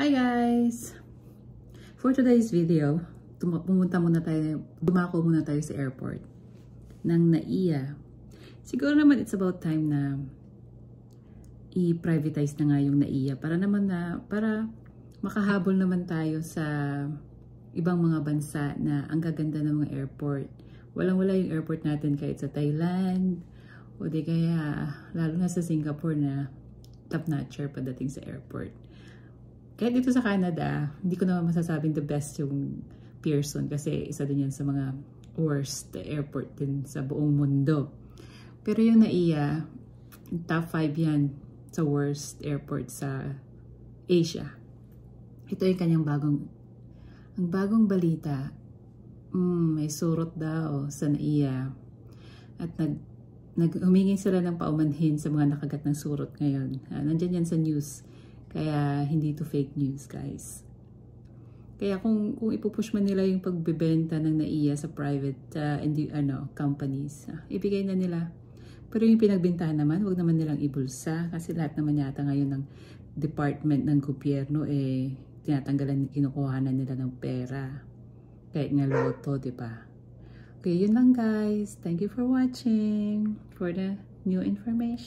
Hi guys! For today's video, dumako muna tayo sa airport ng NAIA. Siguro naman it's about time na i-privatize na nga yung NAIA para makahabol naman tayo sa ibang mga bansa na ang gaganda ng mga airport. Walang-wala yung airport natin kahit sa Thailand o di kaya lalo na sa Singapore na top-notcher pagdating sa airport. Kahit dito sa Canada, hindi ko naman masasabing the best yung Pearson kasi isa din yan sa mga worst airport din sa buong mundo. Pero yung NAIA, top 5 yan sa worst airport sa Asia. Ito yung kanyang bagong balita. May surot daw sa NAIA. At humingi sila ng paumanhin sa mga nakagat ng surot ngayon. Nandyan yan sa news. Kaya hindi to fake news, guys. Kaya kung ipupush man nila yung pagbebenta ng NAIA sa private companies, ibigay na nila. Pero yung pinagbentahan naman, wag naman nilang ibulsa kasi lahat naman yata ngayon ng department ng gobyerno tinatanggalan, kinukuhanan nila ng pera. Kahit nga loto, di ba? Okay, yun lang guys. Thank you for watching for the new information.